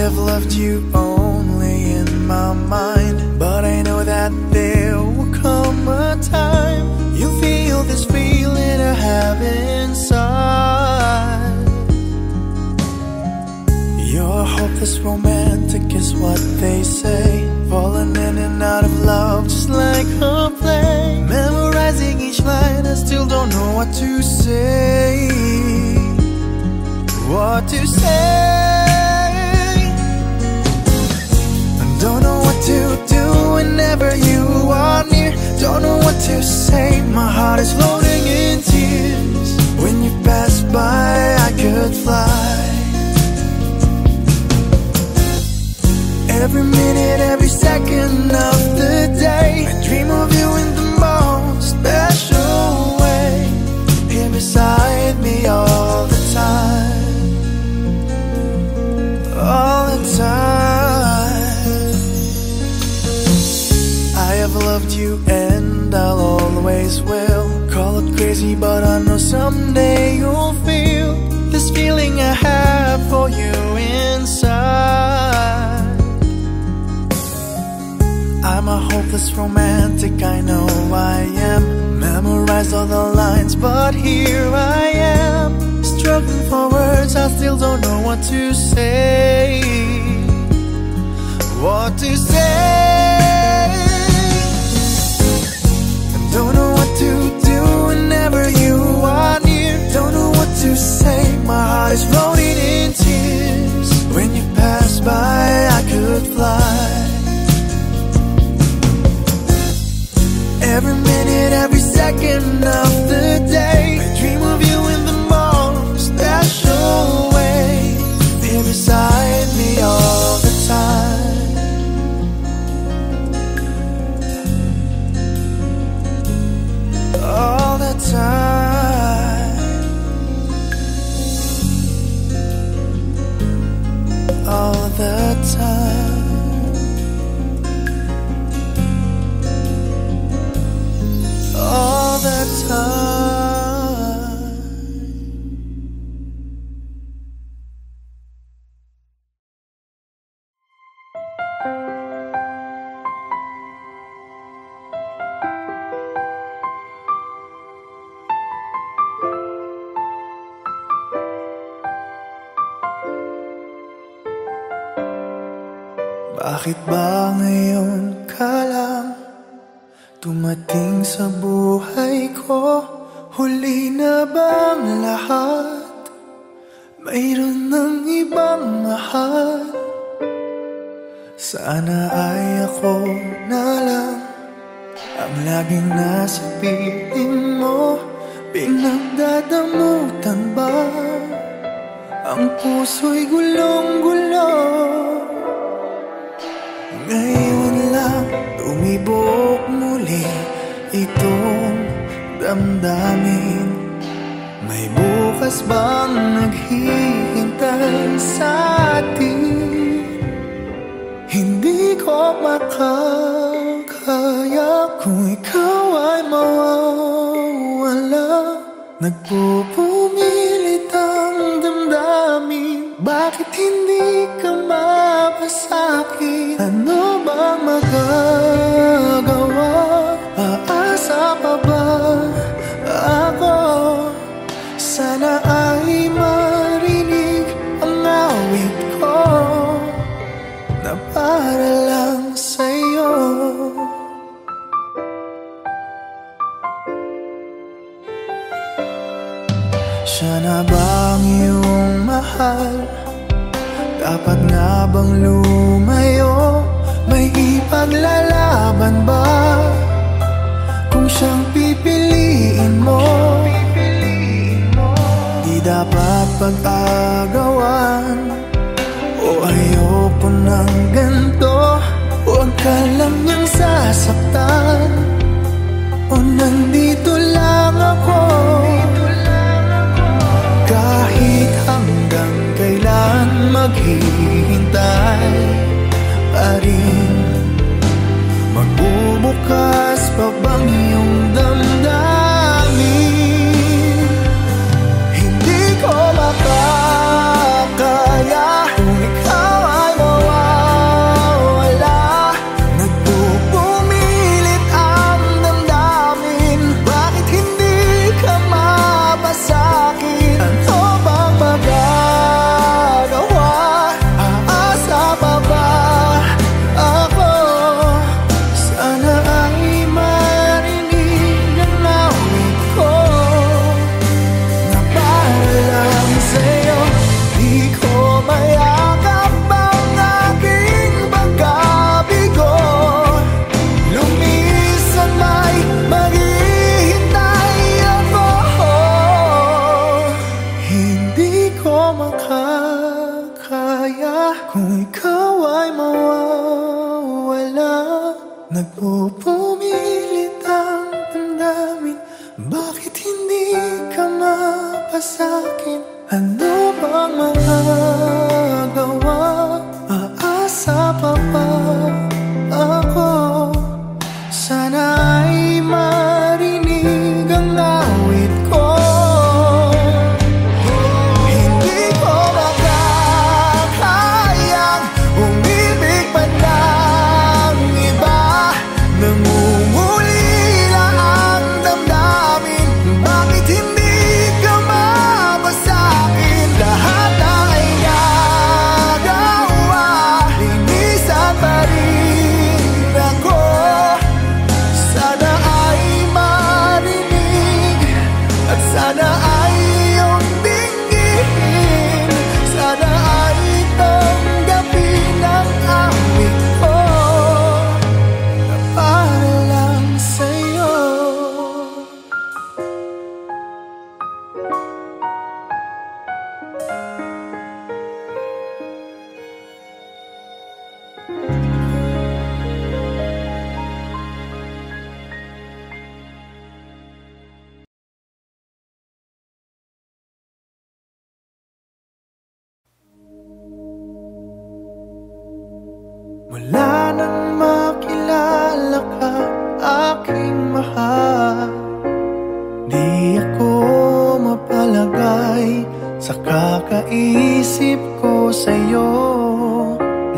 have loved you only in my mind, but I know that there will come a time you feel this feeling I have inside. You're hopeless romantic is what they say, falling in and out of love just like a play. Memorizing each line, I still don't know what to say. What to say? I don't know what to do whenever you are near. Don't know what to say, my heart is floating in tears. When you pass by, I could fly. Every minute, every second of the day, I dream of you in the most special way. Here beside me all the time, all the time. I have loved you and I'll always will. Call it crazy, but I know someday you'll feel this feeling I have for you inside. I'm a hopeless romantic, I know I am. Memorized all the lines, but here I am, struggling for words, I still don't know what to say. What to say? I don't know what to do whenever you are near. Don't know what to say, my heart is floating in tears. When you pass by, I could fly. Every minute, every second of the day, I dream of you in the most special way. Here beside me all the time, all the time, all the time. All the time. Bakit ba ngayon ka lang dumating sa buhay ko? Huli na bang lahat? Mayroon ng ibang mahal? Sana ay ako na lang ang laging nasa piling mo. Pinagdadamutan ba ang puso'y gulong-gulo? Ngayon lang tumibok muli itong damdamin. May bukas bang naghihintay sa atin? Hindi ko makakaya kung ikaw ay mawawala. Nagpupumilit ang damdamin, bakit hindi ka mapasakit? Ano bang magagawa? Aasa pa ba ako? Sana ay marinig ang awit ko na para lang sa'yo. Siya na bang iyong mahal? Dapat nga bang lumayo? May ipaglalaban ba? Kung siyang pipiliin mo, di dapat pag-agawan. O ayoko ng ganito, huwag ka lang niyang sasaktan. O nandito lang ako, kahit hanggang kailan maghihintay pa rin. Magbubukas pa bang iyong damdamin? Hindi ko makakaya kung ikaw ay kung ikaw ay mawawala. Nagpupumilit ang damdamin, bakit hindi ka mapasakin? Ano bang magagawa? Aasa pa ba ako? Sana ay marinig ang awit ko. Hindi ko makakayang umibig pa ng iba. Nangungulila ang damdamin, bakit hindi ka mapasakin? Lahat ay nagawa, linisan pa rin ako. Sana ay marinig at sana ay iyong tingin. Sana ay tanggapin ang awit ko na para lang sa'yo. Mula nang makilala ka, aking mahal, di ako mapalagay sa kakaisip ko sa'yo.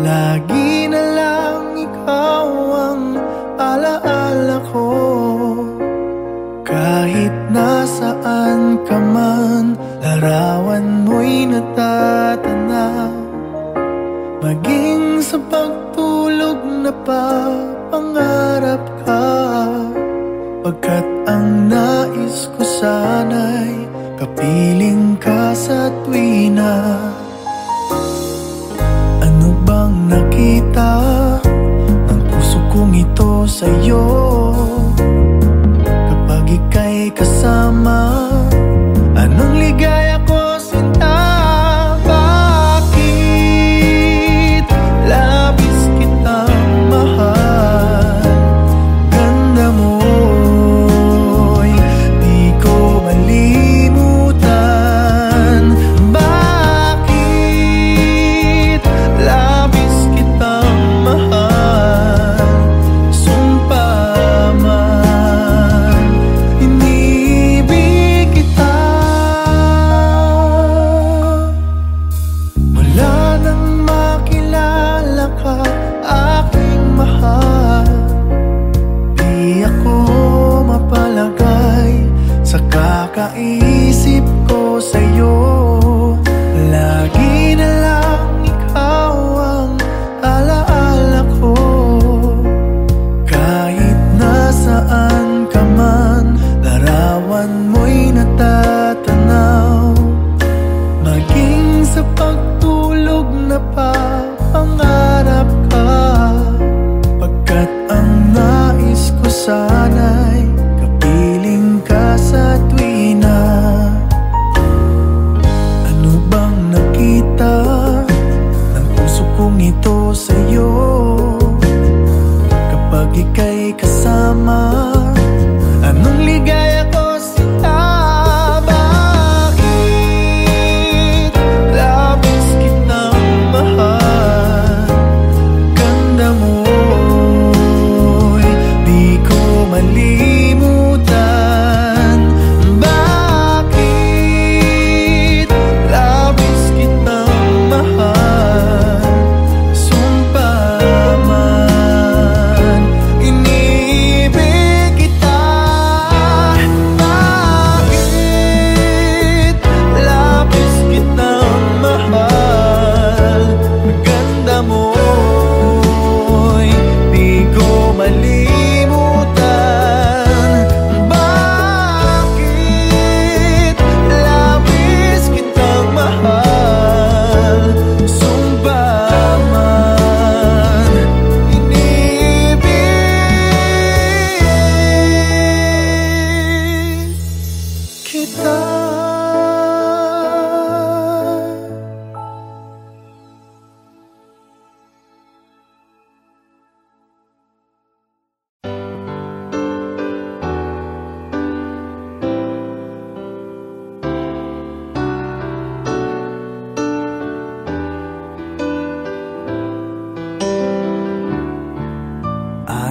Lagi na lang ikaw ang alaala ko. Kahit nasaan ka man, larawan mo'y natatanaw. Maging sa pagtulog na papangarap ka, pagkat ang nais ko sana'y kapiling ka sa tuwina. Ano bang nakita ng puso kong ito sa'yo? Kapag ika'y kasama, anong ligaya ko sinta? Bakit labis kitang mahal? Ganda mo'y di ko malimutan. Bakit labis kitang mahal? Sumpa man, inibig kita. Mula nang makilala ka, aking mahal, di ako mapalagay sa kakaisip ko sa'yo. Lagi na lang ikaw ang alaala ko. Kahit nasaan ka man, larawan mo'y natatanaw. Maging sa pagtulog na papangarap ka, pagkat ang nais ko sana'y kapiling ka sa tuwina.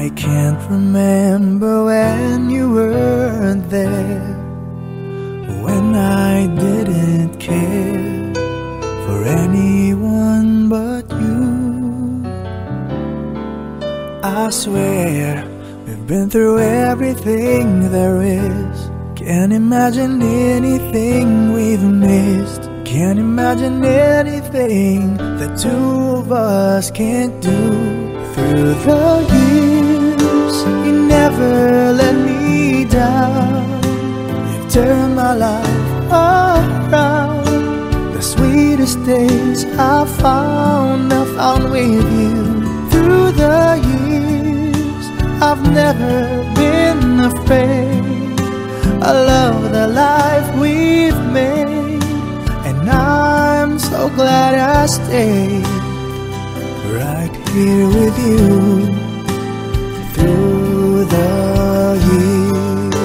I can't remember when you weren't there, when I didn't care for anyone but you. I swear we've been through everything there is. Can't imagine anything we've missed. Can't imagine anything the two of us can't do. Through the years, you never let me down. You've turned my life around. The sweetest days I found with you. Through the years, I've never been afraid. I love the life we've made, and I'm so glad I stayed right here with you through the years.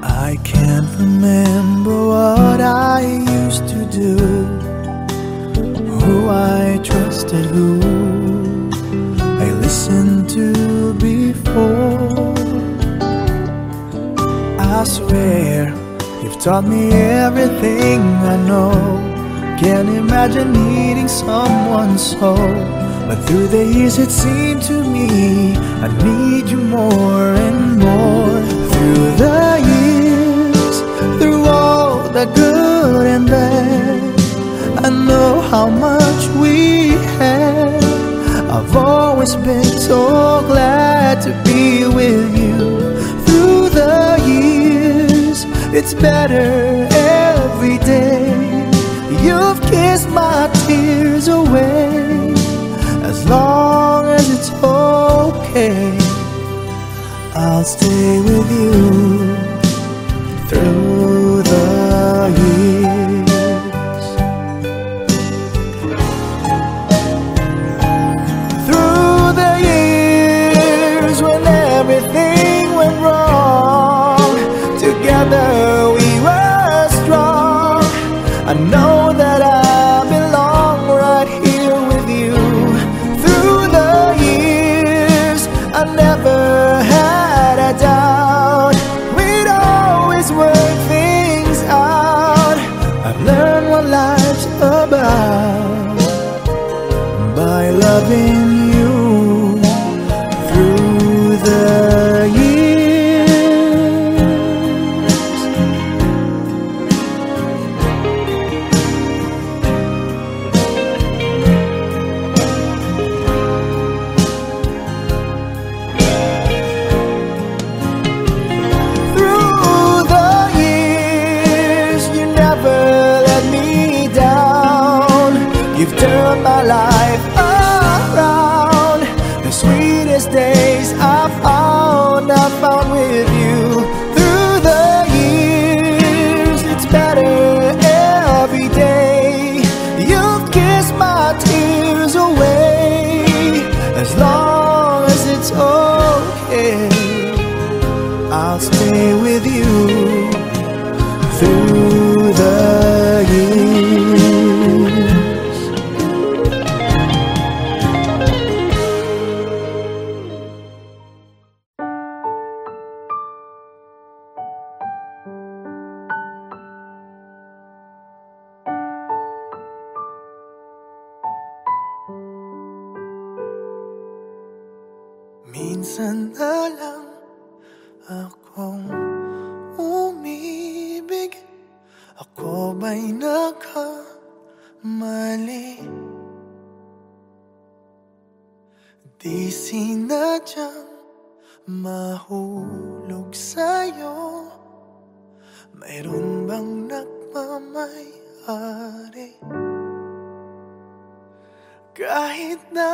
I can't remember what I used to do, who I trusted, who I listened to before. I swear you've taught me everything I know. Can't imagine needing someone so, but through the years it seemed to me I need you more and more. Through the years, through all the good and bad, I know how much we had. I've always been so glad to be with you. Through the years, it's better every day. You've kissed my tears away. As long as it's okay, I'll stay with you through the years. Through the years when everything went wrong, together we were strong. I know that I belong right here with you. Through the years, I never had a doubt. We'd always work things out. I've learned what life's about by loving you through the years. You've turned my life around. The sweetest days I found with you. Through the years, it's better every day. You've kissed my tears away. As long as it's okay, I'll stay with you through the years. Minsan na lang akong umibig. Ako ba'y nagkamali? Di sinadyang mahulog sa'yo. Mayroon bang nagmamayari? Kahit na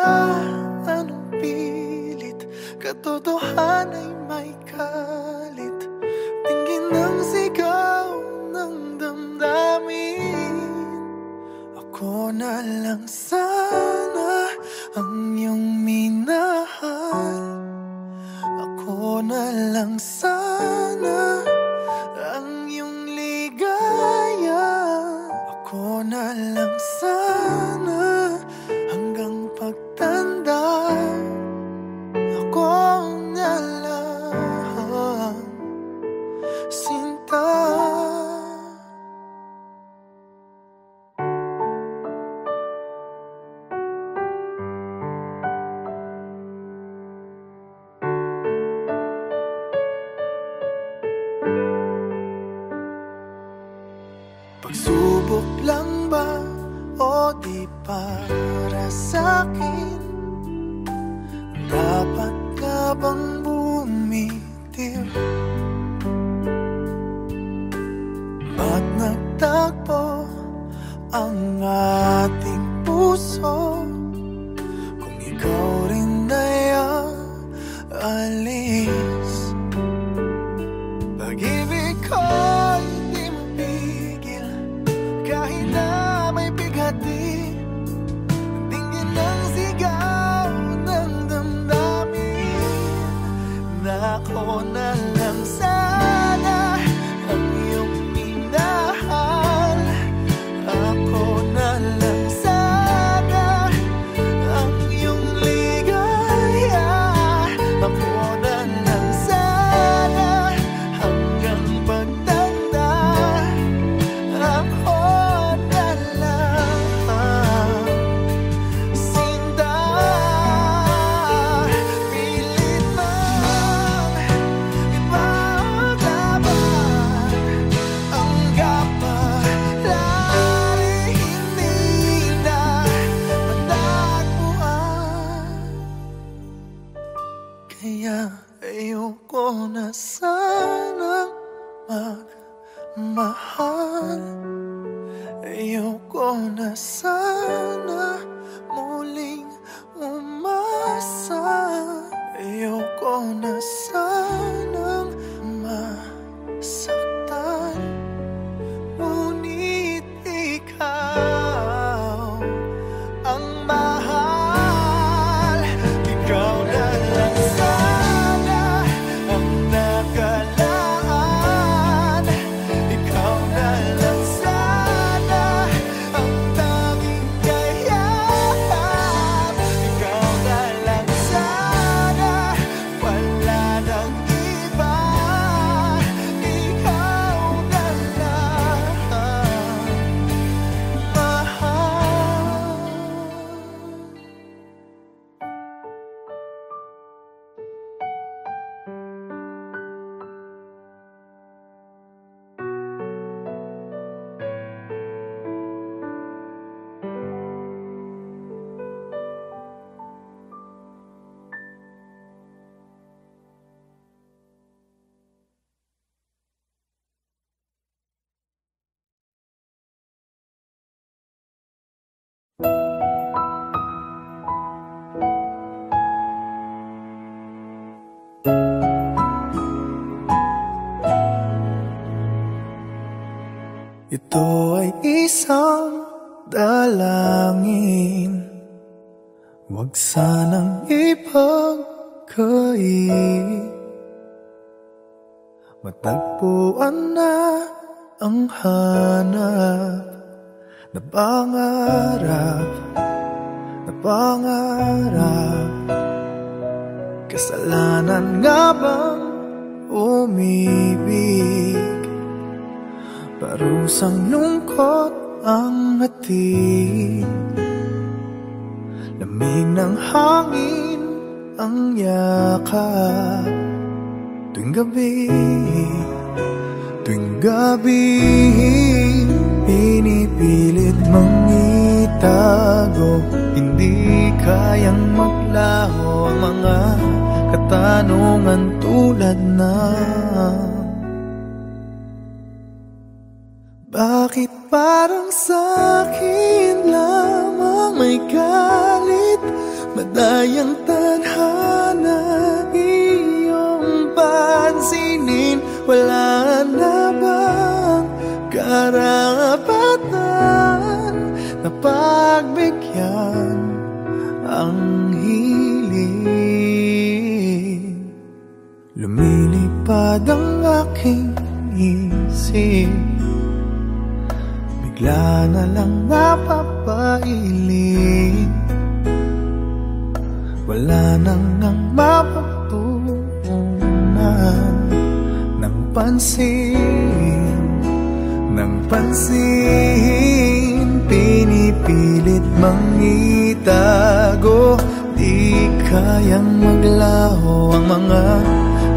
anong pilit, katotohanan ay may kalit. Tingin ng sigaw ng damdamin. Ako na lang sana ang iyong minahal. Ako na lang sana ang iyong ligaw. Pagsubok lang ba o di para sa'kin? Dapat ka bang bumitiw? Ba't nagtagpo ang ating puso kung ikaw rin ay aalis? Pag-ibig ko'y di mapigil kahit na may bighati. Tingin ang sigaw ng damdamin na ako na lang sana ang iyong minahal. Ako na lang sana ang iyong ligaya. Ako na lang sana hanggang pagtanda. Ako na lang sinta. Pilit man ipaglaban ang kapalaran, hindi na matagpuan. Kaya ayoko na sanang magmahal. Ayoko na sana muling umasa. Ayoko na sanang masaktan. Ngunit ikaw ang mahal. Ikaw na lang sana ang nakalaan. Ikaw na lang sana ang tanging kayahan. Ikaw na lang sana, wala nang iba. Ikaw na lang mahal. Ito ay isang dalangin, huwag sanang ipagkait. Matagpuan na ang hanap na pangarap, na pangarap. Kasalanan nga bang umibig? Parusang lungkot ang hatid. Lamig ng hangin ang yakap. Tuwing gabi, tuwing gabi, pinipilit mang itago. Hindi kayang maglaho ang mga katanungan tulad ng bakit parang sa'kin lamang may galit? Madayang tadhana iyong pansinin. Wala na bang karapatan na pagbigyan ang hiling? Lumilipad ang aking isip, bigla na lang napapailing. Wala nang ang mapagtuunan ng pansin, ng pansin. Pinipilit mang itago, di kayang maglaho ang mga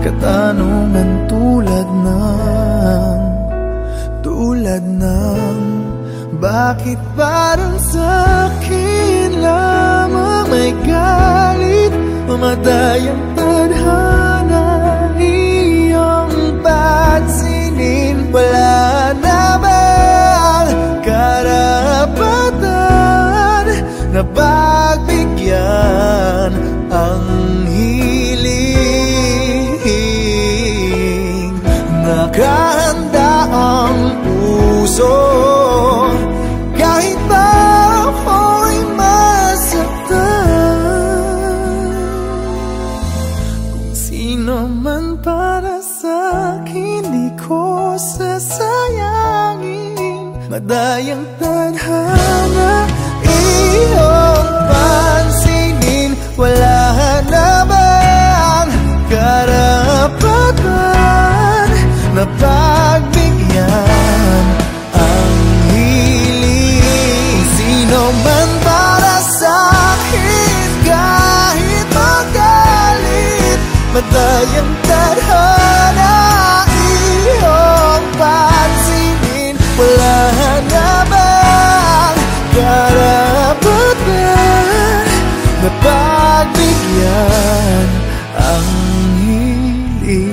katanungan tulad ng tulad ng bakit parang sa'kin lamang may galit, mamatay ang tadhana, iyong pansinin. Wala na bang karapatan na pagbigyan ang hiling? Nakahanda ang puso kahit pa ako'y masaktan. Kung sino man para sa'kin, di ko sasayangin. Madayang tadhana, iyong pansinin. Wala na bang karapatan na pagbigyan ang hiling? Sino man para sa'kin, kahit magalit, madayang tadhana, iyong pansinin. Wala na bang karapatan na pagbigyan ang hiling?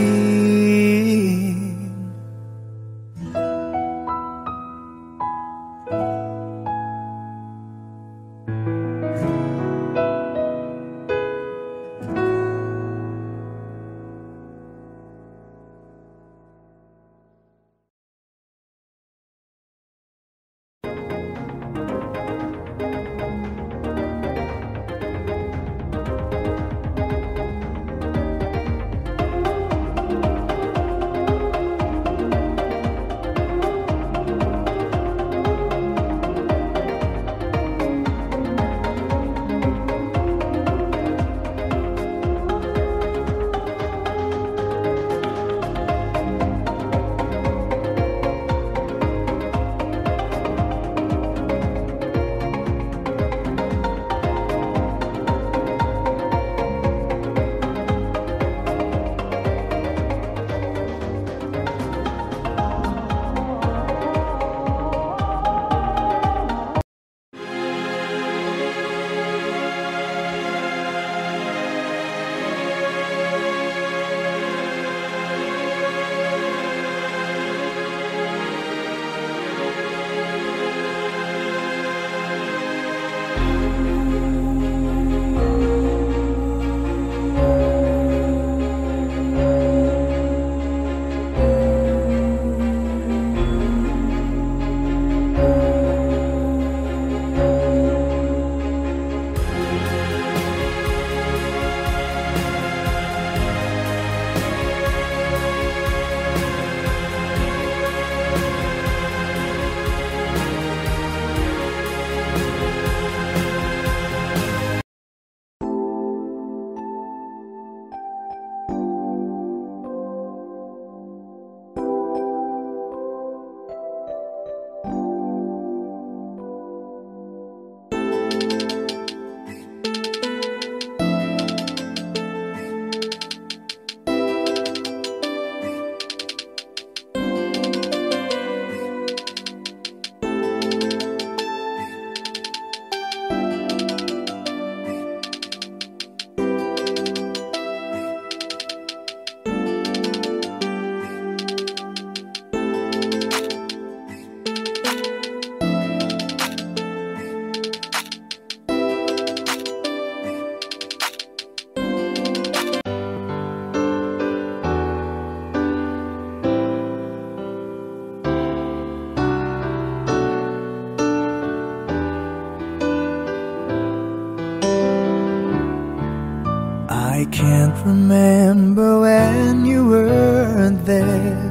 I can't remember when you weren't there,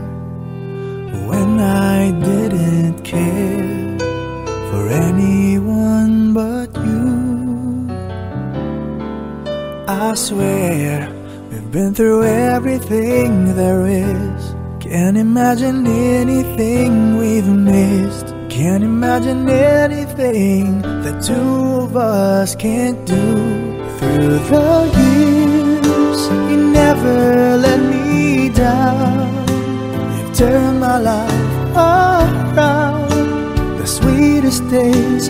when I didn't care for anyone but you. I swear we've been through everything there is. Can't imagine anything we've missed. Can't imagine anything the two of us can't do. Through the years, you never let me down. You've turned my life around. hardest days.